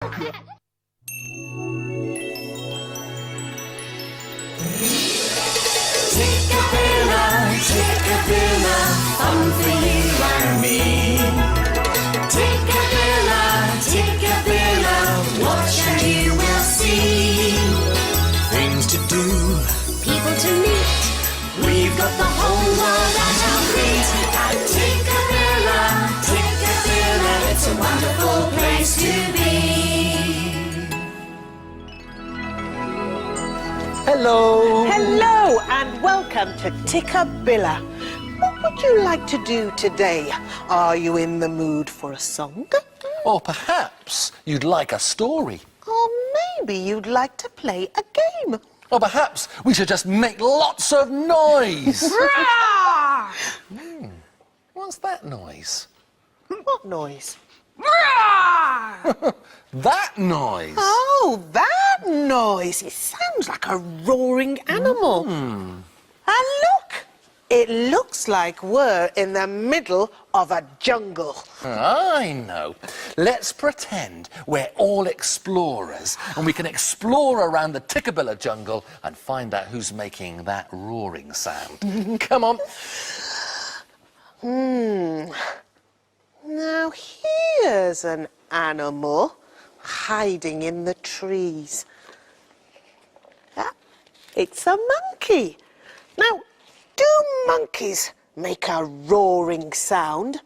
Tikkabilla, Tikkabilla, fun for you and me. Tikkabilla, Tikkabilla, watch and you will see. Things to do, people to meet. We've got the whole world at our feet. At Tikkabilla, Tikkabilla, it's a wonderful place to be. Hello! Hello and welcome to Tikkabilla. What would you like to do today? Are you in the mood for a song? Or perhaps you'd like a story. Or maybe you'd like to play a game. Or perhaps we should just make lots of noise. What's that noise? What noise? That noise. Oh, that noise. It sounds like a roaring animal. And look, it looks like we're in the middle of a jungle. I know. Let's pretend we're all explorers and we can explore around the Tikkabilla jungle and find out who's making that roaring sound. Come on. Now here's an animal hiding in the trees. Ah, it's a monkey. Now, do monkeys make a roaring sound?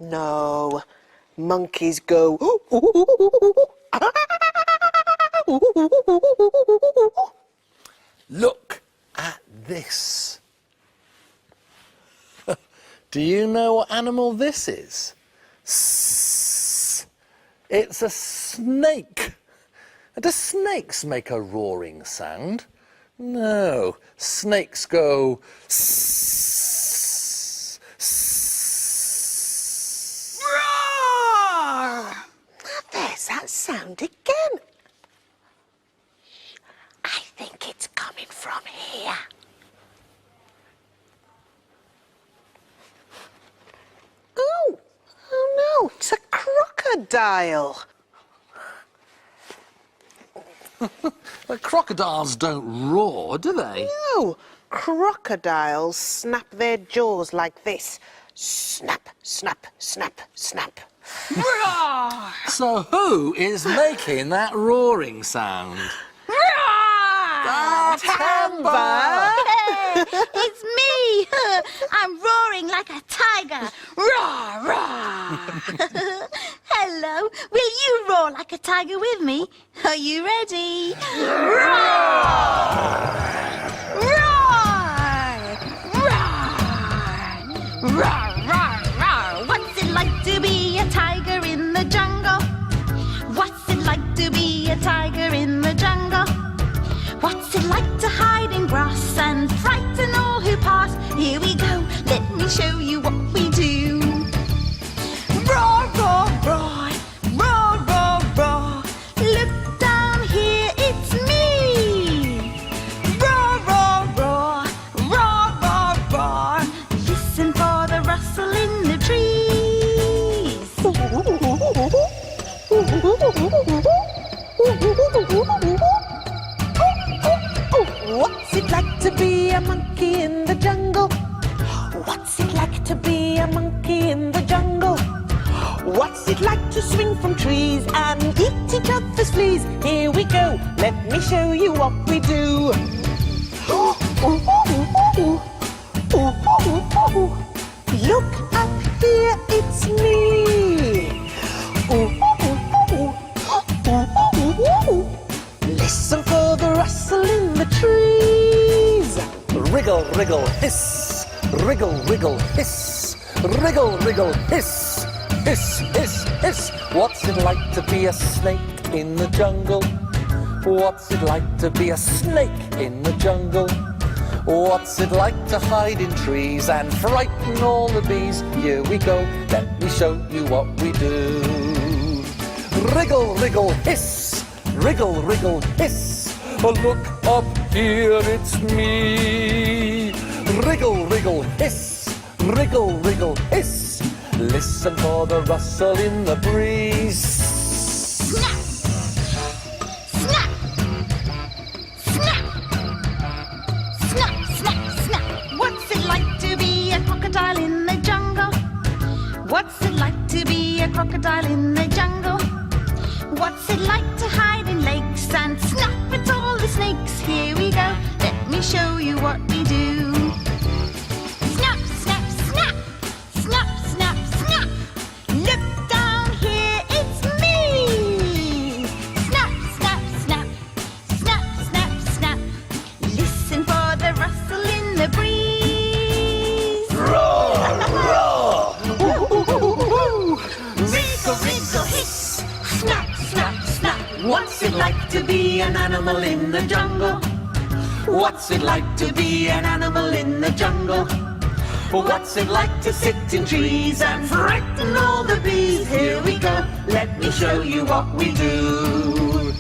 No, monkeys go. Look at this. Do you know what animal this is? It's a snake. Do snakes make a roaring sound? No, snakes go. Roar! There's that sound again. I think it's coming from here. Oh no, it's a crocodile. But crocodiles don't roar, do they? No, crocodiles snap their jaws like this. Snap, snap, snap, snap. Roar! So who is making that roaring sound? Roar! Tamba! It's me! I'm roaring like a tiger. Roar, roar! Hello, will you roar like a tiger with me? Are you ready? Roar! Roar! Roar! Roar, roar, roar! What's it like to be a tiger in the jungle? What's it like to be a tiger in the jungle? What's it like to hide in grass and frighten all who pass? Here we go, let me show you what we do. Roar, roar, roar, roar, roar, roar. Look down here, it's me. Roar, roar, roar, roar, roar, roar. Listen for the rustle in the trees. What's it like to be a monkey in the jungle? What's it like to be a monkey in the jungle? What's it like to swing from trees and eat each other's fleas? Here we go, let me show you what we do. Look up here, it's me. Listen for the rustle in the trees. Wriggle, wriggle, hiss. Wriggle, wriggle, hiss. Wriggle, wriggle, hiss. Hiss, hiss, hiss. What's it like to be a snake in the jungle? What's it like to be a snake in the jungle? What's it like to hide in trees and frighten all the bees? Here we go, let me show you what we do. Wriggle, wriggle, hiss. Wriggle, wriggle, hiss. Oh, look up here, it's me. Wriggle, wriggle, hiss. Wriggle, wriggle, hiss. Listen for the rustle in the breeze. snap, snap. What's it like to be an animal in the jungle? What's it like to be an animal in the jungle? What's it like to sit in trees and frighten all the bees? Here we go, let me show you what we do.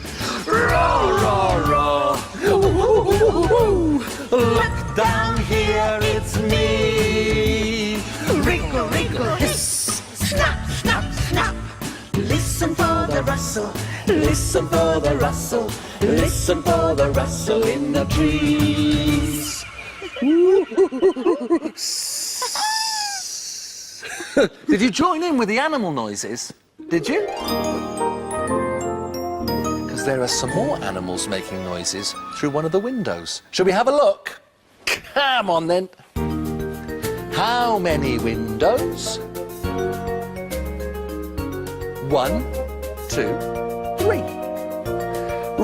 Roar, roar, roar. Ooh, look down here, it's me. Wriggle, wriggle, hiss. Snap, snap, snap. Listen for the rustle. Listen for the rustle. Listen for the rustle in the trees. Did you join in with the animal noises? Did you? Because there are some more animals making noises through one of the windows. Shall we have a look? Come on then. How many windows? 1, 2, 3.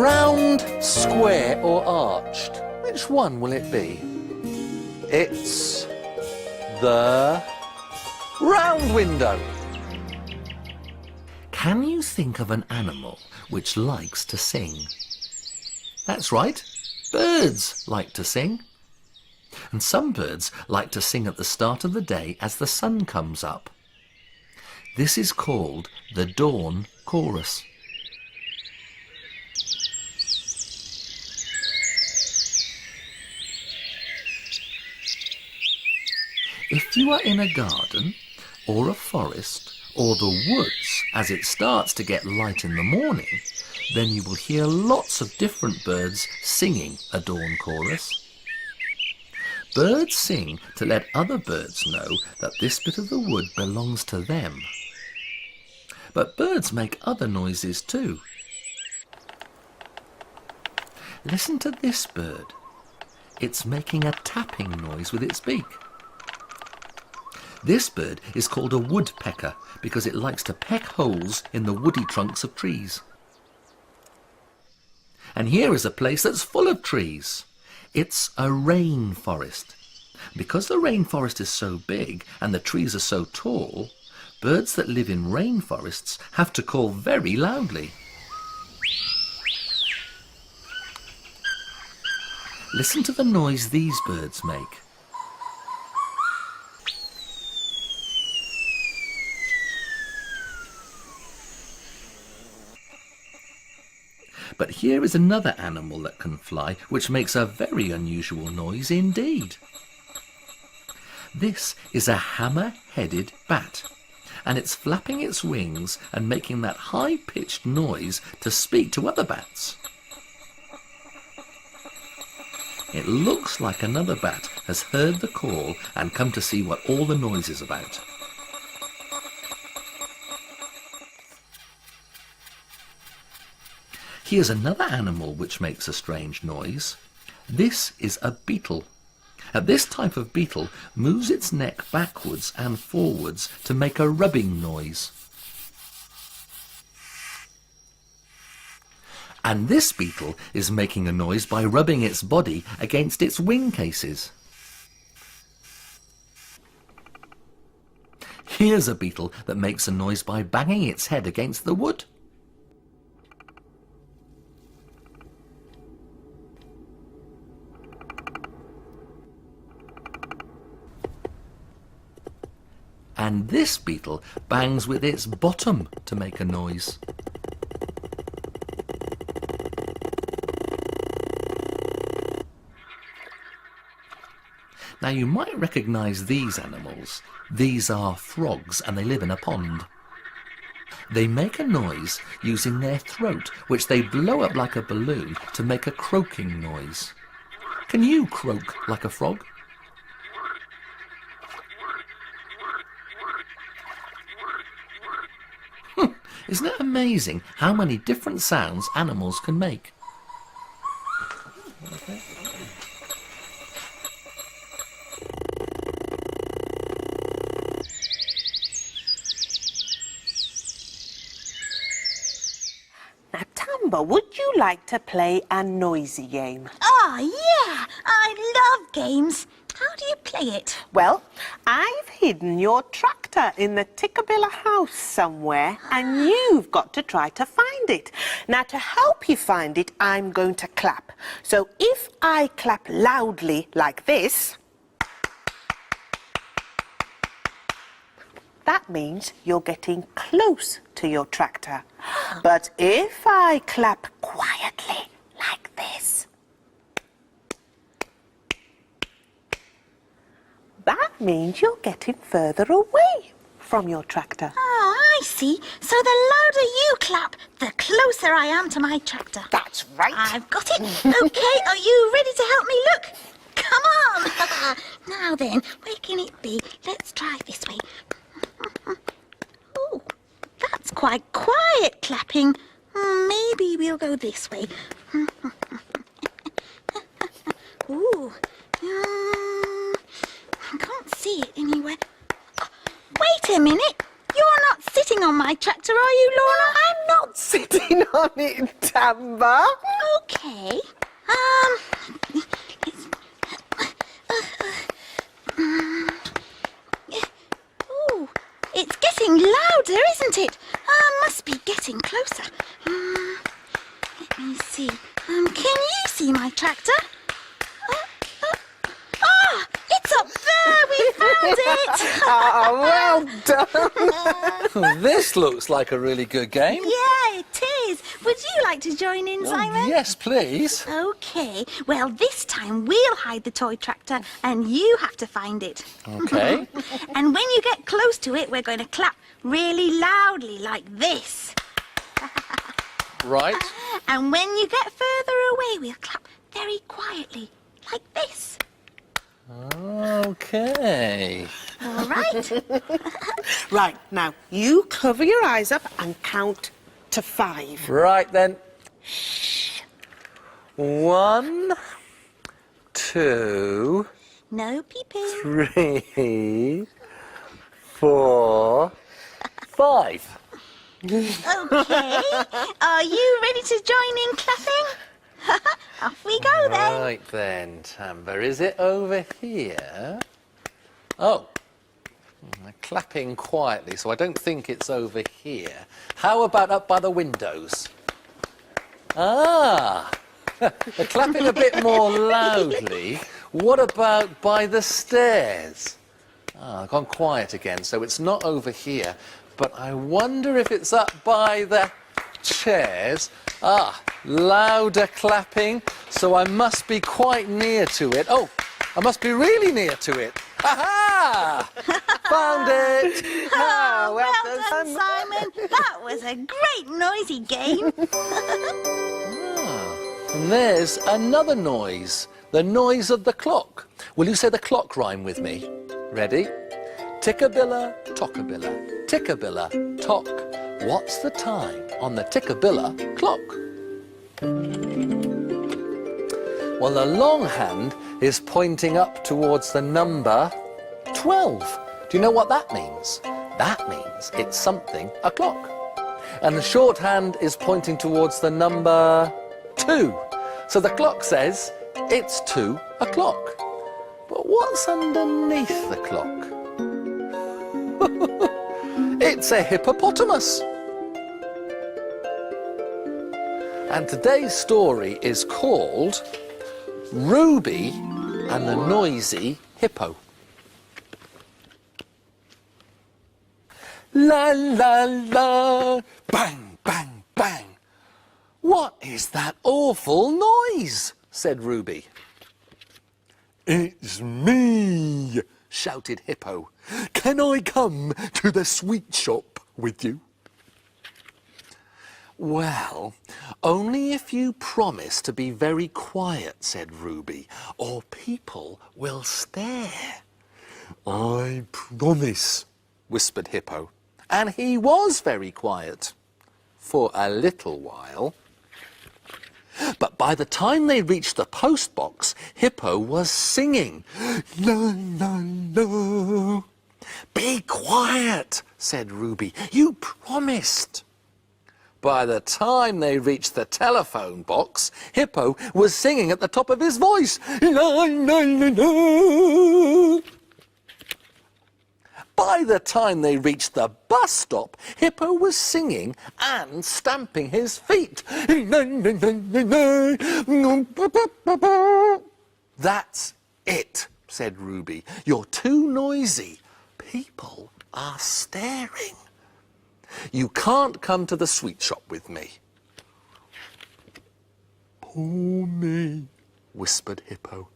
Round, square or arched? Which one will it be? It's the round window. Can you think of an animal which likes to sing? That's right, birds like to sing. And some birds like to sing at the start of the day as the sun comes up. This is called the dawn chorus. If you are in a garden or a forest or the woods as it starts to get light in the morning, then you will hear lots of different birds singing a dawn chorus. Birds sing to let other birds know that this bit of the wood belongs to them. But birds make other noises too. Listen to this bird. It's making a tapping noise with its beak. This bird is called a woodpecker because it likes to peck holes in the woody trunks of trees. And here is a place that's full of trees. It's a rainforest. Because the rainforest is so big and the trees are so tall, birds that live in rainforests have to call very loudly. Listen to the noise these birds make. But here is another animal that can fly, which makes a very unusual noise indeed. This is a hammer-headed bat, and it's flapping its wings and making that high-pitched noise to speak to other bats. It looks like another bat has heard the call and come to see what all the noise is about. Here's another animal which makes a strange noise. This is a beetle. This type of beetle moves its neck backwards and forwards to make a rubbing noise. And this beetle is making a noise by rubbing its body against its wing cases. Here's a beetle that makes a noise by banging its head against the wood. And this beetle bangs with its bottom to make a noise. Now you might recognize these animals. These are frogs and they live in a pond. They make a noise using their throat, which they blow up like a balloon to make a croaking noise. Can you croak like a frog? Isn't it amazing how many different sounds animals can make? Now, Tamba, would you like to play a noisy game? Oh, yeah, I love games. How do you play it? Well, I've hidden your tractor in the Tikkabilla house somewhere, and you've got to try to find it. Now, to help you find it, I'm going to clap. So if I clap loudly like this, that means you're getting close to your tractor. But if I clap quietly like this, that means you're getting further away from your tractor. Oh, I see. So the louder you clap, the closer I am to my tractor. That's right. I've got it. Okay, are you ready to help me look? Come on. Now then, where can it be? Let's try this way. Oh, that's quite quiet clapping. Maybe we'll go this way. Ooh. I can't see it anywhere. Oh, wait a minute. You're not sitting on my tractor, are you, Laura? I'm not sitting on it, Tamba. Okay. Ooh, it's getting louder, isn't it? Must be getting closer. Let me see. Can you see my tractor? It's up there! We found it! Well done. This looks like a really good game. Yeah, it is. Would you like to join in, Simon? Yes, please. Okay. Well, this time we'll hide the toy tractor and you have to find it. Okay. And when you get close to it, we're going to clap really loudly like this. Right. And when you get further away, we'll clap very quietly like this. Okay. All right? Right, now, you cover your eyes up and count to 5. Right then. 1, 2, No peeping. 3, 4, 5. Okay. Are you ready to join in clapping? Off we go then. Right then, Tamba, is it over here? Oh, they're clapping quietly, so I don't think it's over here. How about up by the windows? Ah, they're clapping a bit more loudly. What about by the stairs? Ah, I've gone quiet again, so it's not over here. But I wonder if it's up by the chairs. Ah, louder clapping, so I must be quite near to it. Oh, I must be really near to it. Aha! Found it! Oh, well done, Simon. That was a great noisy game. And there's another noise, the noise of the clock. Will you say the clock rhyme with me? Ready? Tikkabilla, tockabilla, tikkabilla, tock. What's the time on the Tikkabilla clock? Well, the long hand is pointing up towards the number 12. Do you know what that means? That means it's something o'clock. And the short hand is pointing towards the number 2. So the clock says it's 2 o'clock. But what's underneath the clock? It's a hippopotamus. And today's story is called Ruby and the Noisy Hippo. La la la, bang, bang, bang. What is that awful noise? Said Ruby. It's me, shouted Hippo. Can I come to the sweet shop with you? Well, only if you promise to be very quiet, said Ruby, or people will stare. I promise, whispered Hippo. And he was very quiet for a little while. But by the time they reached the post box, Hippo was singing. La, la, la. Be quiet, said Ruby. You promised. By the time they reached the telephone box, Hippo was singing at the top of his voice. La, la, la, la. By the time they reached the bus stop, Hippo was singing and stamping his feet. That's it, said Ruby. You're too noisy. People are staring. You can't come to the sweet shop with me. Poor me, whispered Hippo.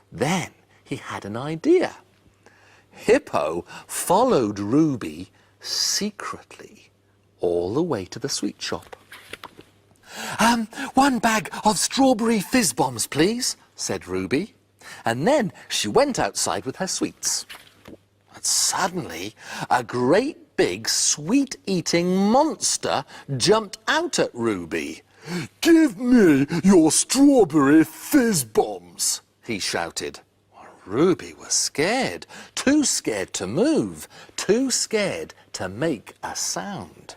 Then he had an idea. Hippo followed Ruby secretly all the way to the sweet shop. 1 bag of strawberry fizz bombs, please, said Ruby. And then she went outside with her sweets. And suddenly, a great big sweet-eating monster jumped out at Ruby. Give me your strawberry fizz bombs, he shouted. Ruby was scared, too scared to move, too scared to make a sound.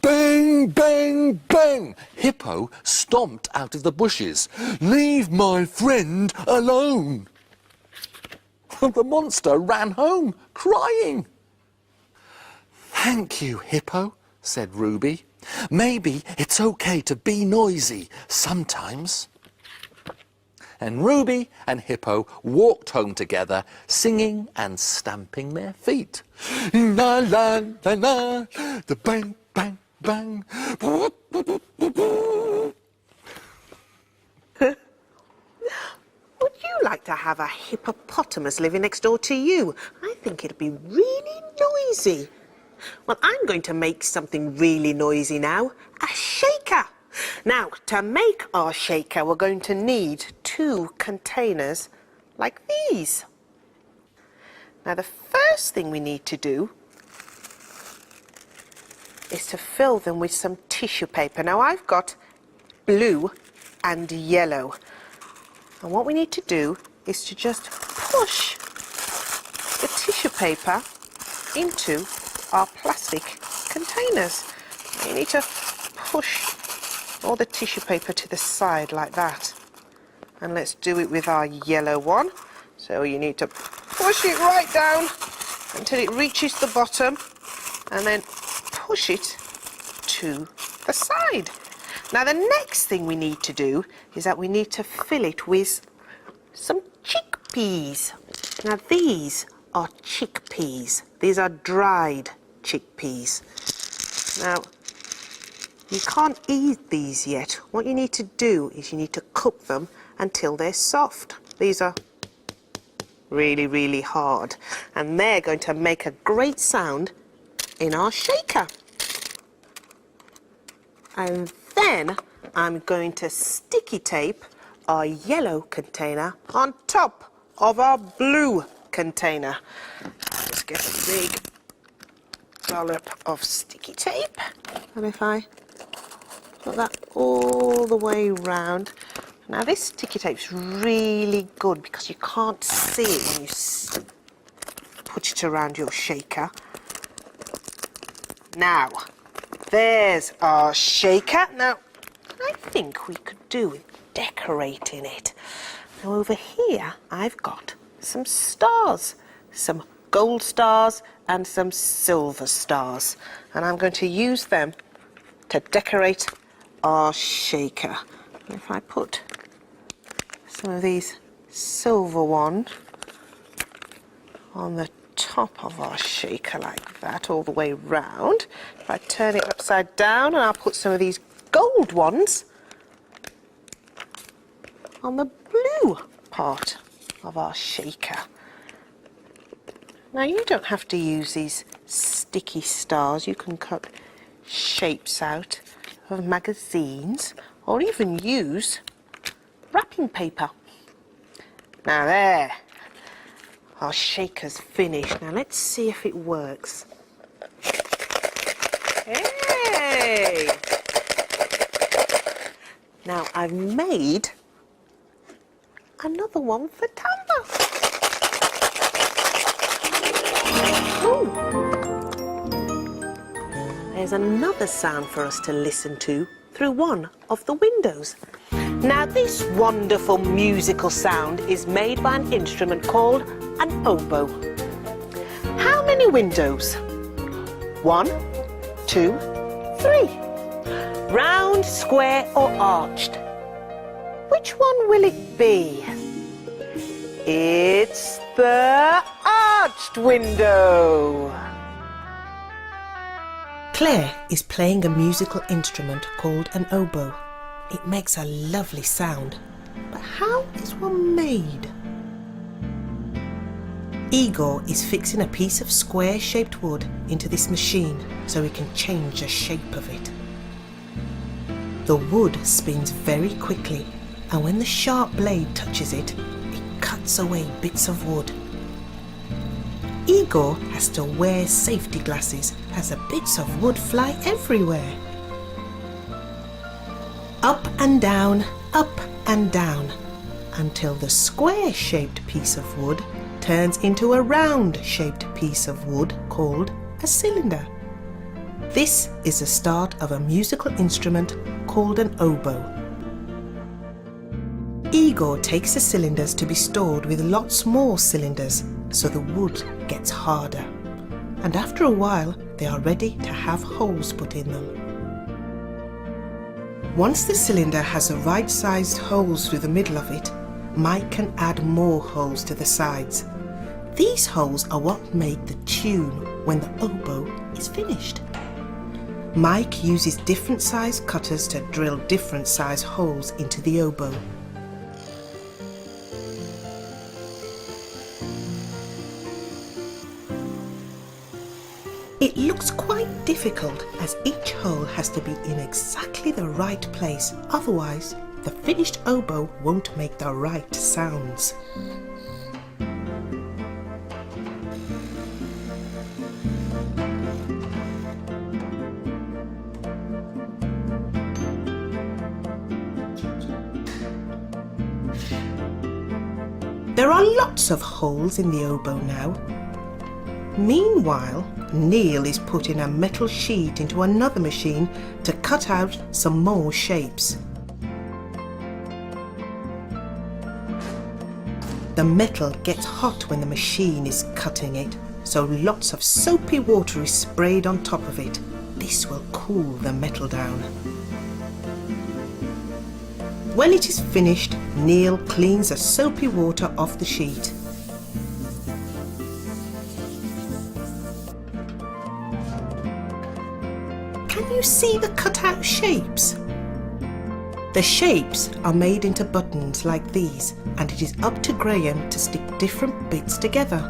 Bang, bang, bang! Hippo stomped out of the bushes. Leave my friend alone. The monster ran home, crying. Thank you, Hippo, said Ruby. Maybe it's okay to be noisy sometimes. And Ruby and Hippo walked home together, singing and stamping their feet. La la la la, the bang bang bang. Would you like to have a hippopotamus living next door to you? I think it'd be really noisy. Well, I'm going to make something really noisy now. A shaker. Now, to make our shaker, we're going to need 2 containers like these. Now, the first thing we need to do is to fill them with some tissue paper. Now, I've got blue and yellow. And what we need to do is to just push the tissue paper into our plastic containers. You need to push all the tissue paper to the side like that. And let's do it with our yellow one. So you need to push it right down until it reaches the bottom and then push it to the side. Now the next thing we need to do is that we need to fill it with some chickpeas. Now these are chickpeas. These are dried chickpeas. Now you can't eat these yet. What you need to do is you need to cook them until they're soft. These are really, really hard. And they're going to make a great sound in our shaker. And then I'm going to sticky tape our yellow container on top of our blue container. Let's get a big dollop of sticky tape. And if I put that all the way round. Now this sticky tape's really good because you can't see it when you put it around your shaker. Now, there's our shaker. Now, I think we could do with decorating it. Now over here, I've got some stars, some gold stars and some silver stars. And I'm going to use them to decorate our shaker. If I put some of these silver ones on the top of our shaker like that all the way round, if I turn it upside down, and I'll put some of these gold ones on the blue part of our shaker. Now you don't have to use these sticky stars. You can cut shapes out of magazines or even use wrapping paper. Now there, our shaker's finished. Now let's see if it works. Hey! Now I've made another one for Tamba. Ooh. there's another sound for us to listen to through one of the windows. Now, this wonderful musical sound is made by an instrument called an oboe. How many windows? 1, 2, 3. Round, square or arched? Which one will it be? It's the arched window. Claire is playing a musical instrument called an oboe. It makes a lovely sound, but how is one made? Igor is fixing a piece of square-shaped wood into this machine so he can change the shape of it. The wood spins very quickly, and when the sharp blade touches it, it cuts away bits of wood. Igor has to wear safety glasses as the bits of wood fly everywhere. Up and down, until the square-shaped piece of wood turns into a round-shaped piece of wood called a cylinder. This is the start of a musical instrument called an oboe. Igor takes the cylinders to be stored with lots more cylinders so the wood gets harder, and after a while they are ready to have holes put in them. Once the cylinder has the right sized holes through the middle of it, Mike can add more holes to the sides. These holes are what make the tune when the oboe is finished. Mike uses different size cutters to drill different size holes into the oboe. It looks quite difficult as each hole has to be in exactly the right place, otherwise the finished oboe won't make the right sounds. There are lots of holes in the oboe now. Meanwhile, Neil is putting a metal sheet into another machine to cut out some more shapes. The metal gets hot when the machine is cutting it, so lots of soapy water is sprayed on top of it. This will cool the metal down. When it is finished, Neil cleans the soapy water off the sheet. Can you see the cut-out shapes? The shapes are made into buttons like these, and it is up to Graham to stick different bits together.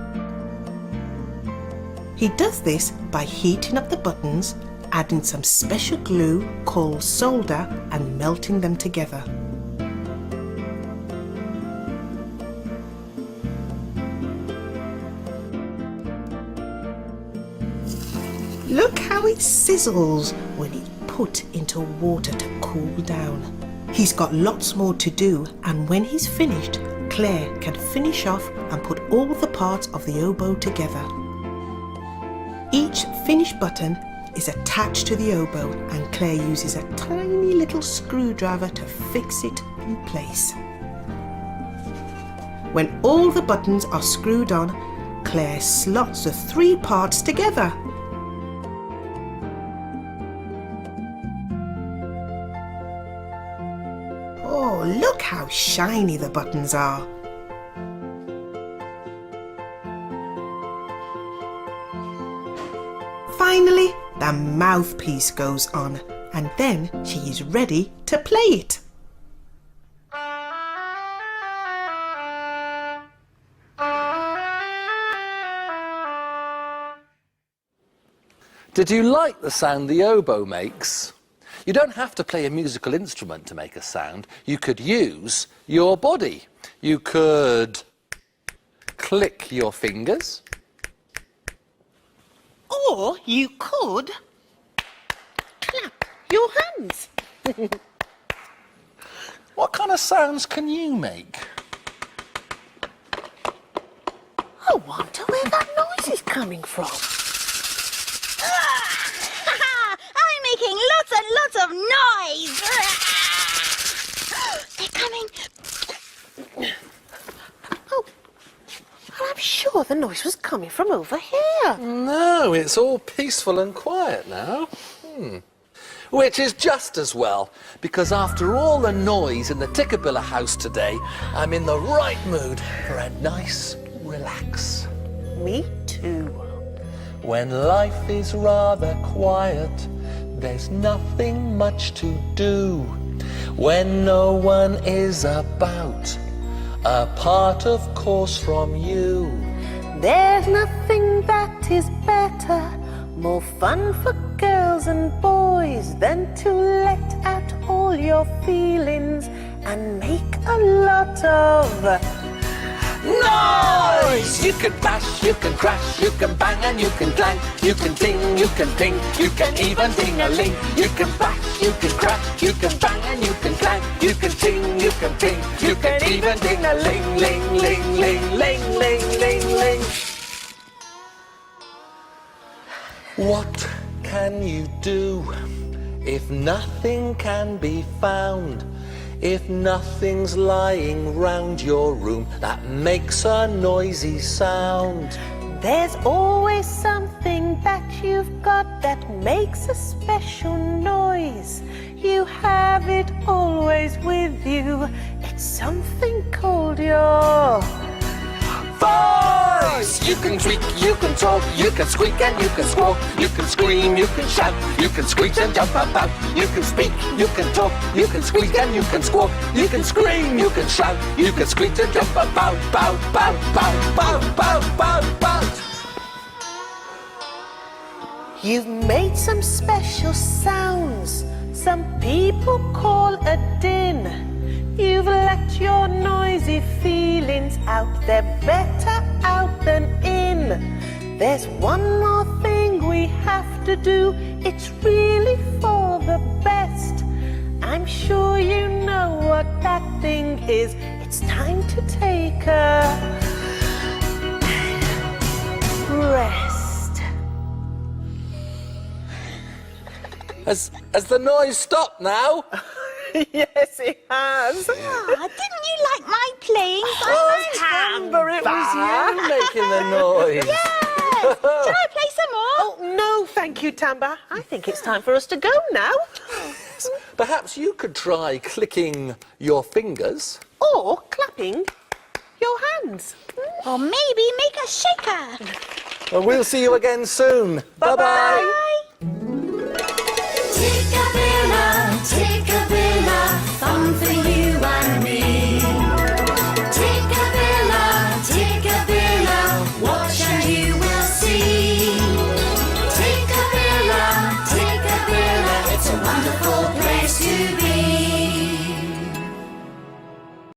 He does this by heating up the buttons, adding some special glue called solder and melting them together. Look how it sizzles when it's put into water to cool down. He's got lots more to do, and when he's finished, Claire can finish off and put all the parts of the oboe together. Each finished button is attached to the oboe, and Claire uses a tiny little screwdriver to fix it in place. When all the buttons are screwed on, Claire slots the three parts together. Oh, look how shiny the buttons are. Finally, the mouthpiece goes on, and then she is ready to play it. Did you like the sound the oboe makes? You don't have to play a musical instrument to make a sound. You could use your body. You could click your fingers. Or you could clap your hands. What kind of sounds can you make? I wonder where that noise is coming from. of noise. They're coming. Oh, well, I'm sure the noise was coming from over here. No, it's all peaceful and quiet now. Which is just as well, because after all the noise in the Tikkabilla house today, I'm in the right mood for a nice relax. Me too. When life is rather quiet, there's nothing much to do. When no one is about, apart of course from you. There's nothing that is better, more fun for girls and boys than to let out all your feelings and make a lot of noise! You can bash, you can crash, you can bang and you can clang, you can ting, you can ting, you can even ting-a-ling. You can bash, you can crash, you can bang and you can clang, you can ting, you can ting, you can even ting-a-ling, ling, ling, ling, ling, ling, ling, ling. What can you do if nothing can be found? If nothing's lying round your room that makes a noisy sound? There's always something that you've got that makes a special noise. You have it always with you. It's something called your voice! You can tweak, you can talk, you can squeak and you can squawk, you can scream, you can shout, you can screech and jump about, you can speak, you can talk, you can squeak and you can squawk, you can scream, you can shout, you can screech and jump about, bow, bow, bow, bow, bow, bow, bow. You've made some special sounds some people call a din. You've let your noisy feelings out. They're better out than in. There's one more thing we have to do. It's really for the best. I'm sure you know what that thing is. It's time to take a rest. Has the noise stopped now? Yes, it has. Ah, didn't you like my playing? Amber, it was you making the noise. Yes! Shall I play some more? Oh, no, thank you, Tamba. I think it's time for us to go now. Perhaps you could try clicking your fingers. Or clapping your hands. Or maybe make a shaker. Well, we'll see you again soon. Bye-bye.